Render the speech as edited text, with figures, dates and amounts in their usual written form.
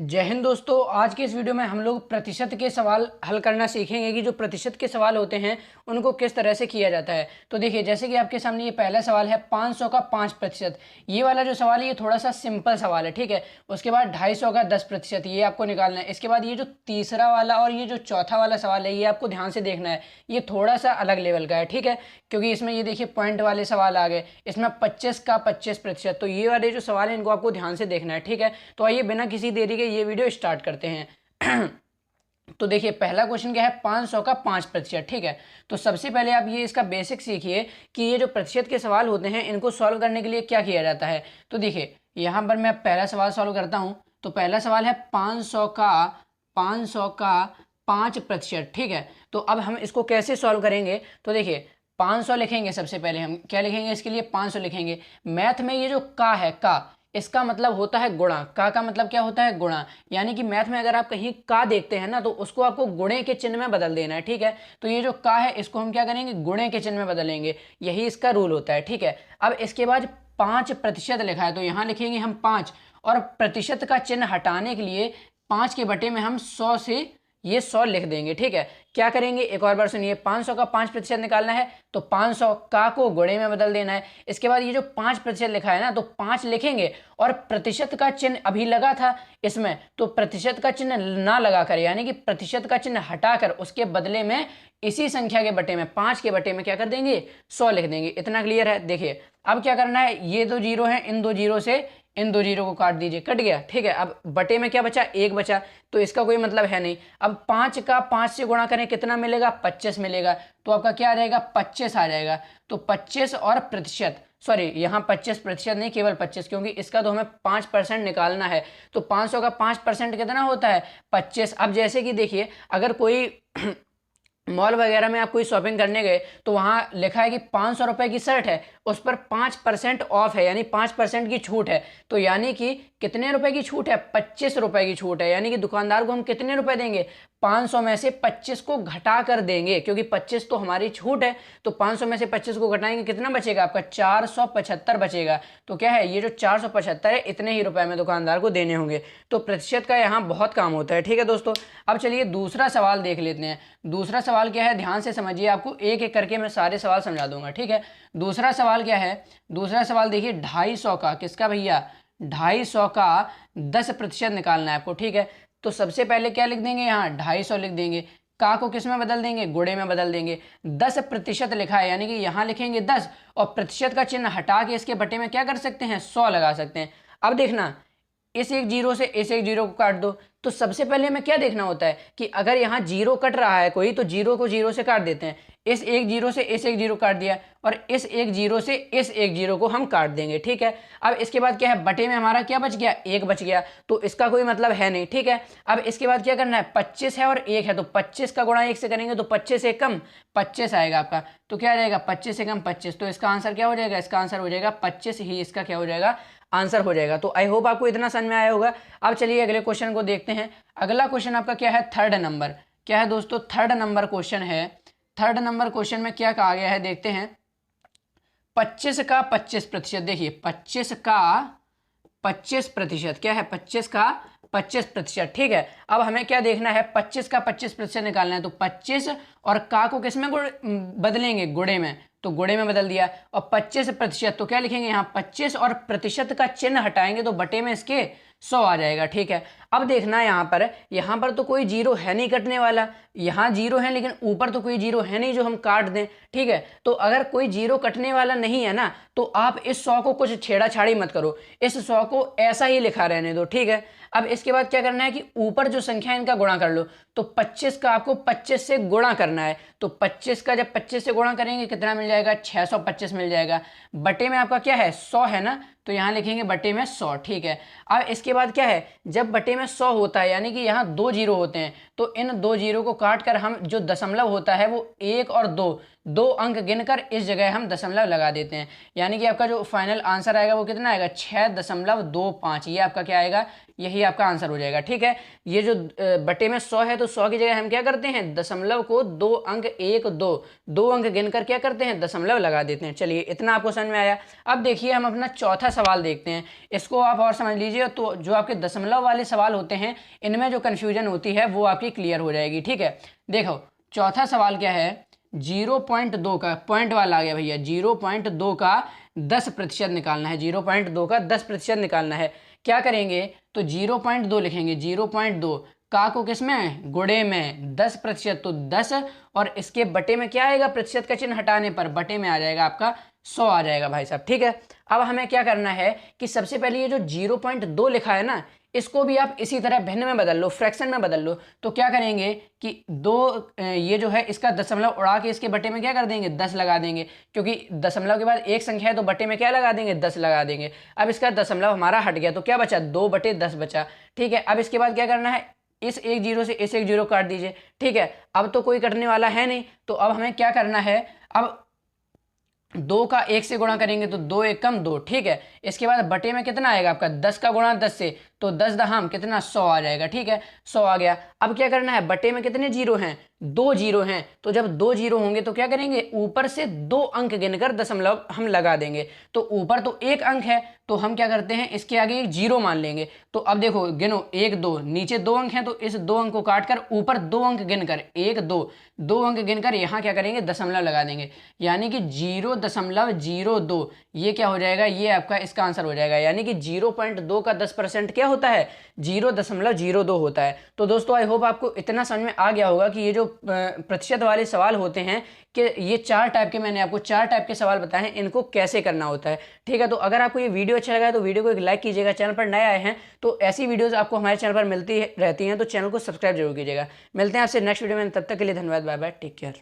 जय हिंद दोस्तों। आज के इस वीडियो में हम लोग प्रतिशत के सवाल हल करना सीखेंगे कि जो प्रतिशत के सवाल होते हैं उनको किस तरह से किया जाता है। तो देखिए, जैसे कि आपके सामने ये पहला सवाल है 500 का 5%। ये वाला जो सवाल है ये थोड़ा सा सिंपल सवाल है, ठीक है। उसके बाद 250 का 10%, ये आपको निकालना है। इसके बाद ये जो तीसरा वाला और ये जो चौथा वाला सवाल है ये आपको ध्यान से देखना है। ये थोड़ा सा अलग लेवल का है, ठीक है, क्योंकि इसमें ये देखिए पॉइंट वाले सवाल आ गए। इसमें 25 का 25%। तो ये वाले जो सवाल है इनको आपको ध्यान से देखना है, ठीक है। तो आइए बिना किसी देरी के ये वीडियो स्टार्ट करते हैं। तो देखिए, पहला क्वेश्चन क्या है, 500 का 5%, ठीक है। तो सबसे पहले आप ये इसका बेसिक सीखिए कि ये जो प्रतिशत के सवाल होते हैं इनको सॉल्व करने के लिए क्या किया जाता है। तो देखिए, यहाँ पर मैं पहला सवाल सॉल्व करता हूँ। तो पहला सवाल है 500 का 5%, ठीक है। तो अब हम इसको कैसे सॉल्व करेंगे। तो देखिए, 500 लिखेंगे। सबसे पहले हम क्या लिखेंगे, इसके लिए 500 लिखेंगे। मैथ में ये जो का है, का इसका मतलब होता है गुणा। का मतलब क्या होता है, गुणा। यानी कि मैथ में अगर आप कहीं का देखते हैं ना तो उसको आपको गुणे के चिन्ह में बदल देना है, ठीक है। तो ये जो का है इसको हम क्या करेंगे, गुणे के चिन्ह में बदलेंगे। यही इसका रूल होता है, ठीक है। अब इसके बाद 5% लिखा है तो यहाँ लिखेंगे हम 5, और प्रतिशत का चिन्ह हटाने के लिए 5 के बटे में हम 100 से ये 100 लिख देंगे, ठीक है। क्या करेंगे, एक और बार सुनिए। 500 का 5% निकालना है तो 500 का को गुणे में बदल देना है। इसके बाद ये जो 5% लिखा है ना तो 5 लिखेंगे, और प्रतिशत का चिन्ह अभी लगा था इसमें, तो प्रतिशत का चिन्ह ना लगाकर, यानी कि प्रतिशत का चिन्ह हटाकर उसके बदले में इसी संख्या के बटे में 5 के बटे में क्या कर देंगे, 100 लिख देंगे। इतना क्लियर है। देखिए, अब क्या करना है, ये दो जीरो है, इन दो जीरो से इन दो जीरो को काट दीजिए, कट गया, ठीक है। अब बटे में क्या बचा, 1 बचा, तो इसका कोई मतलब है नहीं। अब 5 का 5 से गुणा करें, कितना मिलेगा, 25 मिलेगा। तो आपका क्या आ जाएगा, 25 आ जाएगा। तो 25 और प्रतिशत, सॉरी यहाँ 25% नहीं, केवल 25, क्योंकि इसका तो हमें 5% निकालना है। तो 500 का 5% कितना होता है, 25। अब जैसे कि देखिए, अगर कोई मॉल वगैरह में आप कोई शॉपिंग करने गए तो वहाँ लिखा है कि 500 रुपये की शर्ट है, उस पर 5% ऑफ है, यानी 5% की छूट है। तो यानी कि कितने रुपए की छूट है, 25 रुपये की छूट है। यानी कि दुकानदार को हम कितने रुपए देंगे, 500 में से 25 को घटा कर देंगे, क्योंकि 25 तो हमारी छूट है। तो 500 में से 25 को घटाएंगे, कितना बचेगा आपका, 475 बचेगा। तो क्या है, ये जो 475 है इतने ही रुपए में दुकानदार को देने होंगे। तो प्रतिशत का यहाँ बहुत काम होता है, ठीक है दोस्तों। अब चलिए दूसरा सवाल देख लेते हैं। दूसरा सवाल क्या है, ध्यान से समझिए, आपको एक एक करके मैं सारे सवाल समझा दूंगा, ठीक है। दूसरा सवाल क्या है, दूसरा सवाल देखिए 250 का, किसका भैया, 250 का 10% निकालना है आपको, ठीक है। तो सबसे पहले क्या लिख देंगे, यहाँ 250 लिख देंगे। का को किस में बदल देंगे, गुणे में बदल देंगे। 10% लिखा है, यानी कि यहाँ लिखेंगे 10, और प्रतिशत का चिन्ह हटा के इसके बटे में क्या कर सकते हैं, 100 लगा सकते हैं। अब देखना, इस एक जीरो से इस एक जीरो को काट दो। तो सबसे पहले हमें क्या देखना होता है कि अगर यहाँ जीरो कट रहा है कोई, तो जीरो को जीरो से काट देते हैं। इस एक जीरो से इस एक जीरो काट दिया, और इस एक जीरो से इस एक जीरो को हम काट देंगे, ठीक है। अब इसके बाद क्या है, बटे में हमारा क्या बच गया, 1 बच गया, तो इसका कोई मतलब है नहीं, ठीक है। अब इसके बाद क्या करना है, 25 है और 1 है, तो 25 का गुणा 1 से करेंगे तो 25 से कम 25 आएगा आपका। तो क्या आ जाएगा, 25 से कम 25। तो इसका आंसर क्या हो जाएगा, इसका आंसर हो जाएगा 25 ही इसका क्या हो जाएगा, आंसर हो जाएगा। तो आई होप आपको इतना समझ में आया होगा। अब चलिए अगले क्वेश्चन को देखते हैं। अगला क्वेश्चन आपका क्या है, थर्ड नंबर। क्या है दोस्तों, थर्ड नंबर क्वेश्चन है। थर्ड नंबर क्वेश्चन में क्या कहा गया है, देखते हैं। 25 का 25%, देखिए 25 का 25%, क्या है, 25 का 25%, ठीक है। अब हमें क्या देखना है, 25 का 25% निकालना है। तो 25 और का को किस में बदलेंगे, गुणे में, तो गुणे में बदल दिया। और 25%, तो क्या लिखेंगे यहाँ, 25 और प्रतिशत का चिन्ह हटाएंगे तो बटे में इसके 100 आ जाएगा, ठीक है। अब देखना यहाँ पर तो कोई जीरो है नहीं कटने वाला, यहाँ जीरो है लेकिन ऊपर तो कोई जीरो है नहीं जो हम काट दें, ठीक है। तो अगर कोई जीरो कटने वाला नहीं है ना तो आप इस 100 को कुछ छेड़ाछाड़ी मत करो, इस 100 को ऐसा ही लिखा रहने दो, ठीक है। अब इसके बाद क्या करना है कि ऊपर जो संख्या है इनका गुणा कर लो। तो 25 का आपको 25 से गुणा करना है। तो 25 का जब 25 से गुणा करेंगे कितना मिल जाएगा, 625 मिल जाएगा। बटे में आपका क्या है, 100 है ना, तो यहाँ लिखेंगे बटे में 100, ठीक है। अब इसके बाद क्या है, जब बटे में 100 होता है, यानी कि यहाँ 2 जीरो होते हैं, तो इन 2 जीरो को काट कर हम जो दशमलव होता है वो 1 और 2 2 अंक गिनकर इस जगह हम दशमलव लगा देते हैं, यानी कि आपका जो फाइनल आंसर आएगा वो कितना आएगा 6.25। ये आपका क्या आएगा, यही आपका आंसर हो जाएगा। ठीक है, ये जो बटे में 100 है तो 100 की जगह हम क्या करते हैं, दशमलव को 2 अंक 1 2 अंक गिनकर क्या करते हैं, दशमलव लगा देते हैं। चलिए इतना आपको समझ में आया। अब देखिए हम अपना चौथा सवाल देखते हैं, इसको आप और समझ लीजिए। तो जो आपके दशमलव वाले सवाल होते हैं इनमें जो कन्फ्यूजन होती है वो आपकी क्लियर हो जाएगी। ठीक है, देखो चौथा सवाल क्या है, 0.2 का पॉइंट वाला आ गया भैया, 0.2 का 10% निकालना है, 0.2 का 10% निकालना है। क्या करेंगे, तो 0.2 लिखेंगे, 0.2 का को किस में, गुणे में, 10%, तो 10 और इसके बटे में क्या आएगा, प्रतिशत का चिन्ह हटाने पर बटे में आ जाएगा आपका 100 आ जाएगा भाई साहब। ठीक है, अब हमें क्या करना है कि सबसे पहले ये जो 0.2 लिखा है ना, इसको भी आप इसी तरह भिन्न में बदल लो, फ्रैक्शन में बदल लो। तो क्या करेंगे कि 2 ये जो है इसका दशमलव उड़ा के इसके बटे में क्या कर देंगे, 10 लगा देंगे, क्योंकि दशमलव के बाद एक संख्या है तो बटे में क्या लगा देंगे, 10 लगा देंगे। अब इसका दशमलव हमारा हट गया तो क्या बचा, 2/10 बचा। ठीक है, अब इसके बाद क्या करना है, इस एक जीरो से इस एक जीरो काट दीजिए। ठीक है, अब तो कोई कटने वाला है नहीं, तो अब हमें क्या करना है, अब 2 का 1 से गुणा करेंगे तो 2 1 कम 2। ठीक है, इसके बाद बटे में कितना आएगा आपका, 10 का गुणा 10 से, तो 10 दहाम कितना, 100 आ जाएगा। ठीक है, 100 आ गया। अब क्या करना है, बटे में कितने जीरो हैं, 2 जीरो हैं, तो जब 2 जीरो होंगे तो क्या करेंगे, ऊपर से 2 अंक गिनकर दशमलव हम लगा देंगे। तो ऊपर तो 1 अंक है तो हम क्या करते हैं, इसके आगे एक जीरो मान लेंगे। तो अब देखो गिनो, 1 2, नीचे 2 अंक हैं तो इस 2 अंक को काट कर ऊपर 2 अंक गिनकर, 1 2, 2 अंक गिनकर यहाँ क्या करेंगे, दशमलव लगा देंगे, यानी कि 0.02। ये क्या हो जाएगा, ये आपका इसका आंसर हो जाएगा, यानी कि 0.2 का 10% क्या होता है, 0.02 होता है। तो दोस्तों आई होप आपको इतना समझ में आ गया होगा कि ये जो प्रतिशत वाले सवाल होते हैं कि ये 4 टाइप के, मैंने आपको 4 टाइप के सवाल बताए हैं, इनको कैसे करना होता है। ठीक है, तो अगर आपको ये वीडियो अच्छा लगा है तो वीडियो को एक लाइक कीजिएगा। चैनल पर नए आए हैं तो ऐसी वीडियोस आपको हमारे चैनल पर मिलती रहती हैं, तो चैनल को सब्सक्राइब जरूर कीजिएगा। मिलते हैं आपसे नेक्स्ट वीडियो में, तब तक के लिए धन्यवाद, बाय बाय, टेक केयर।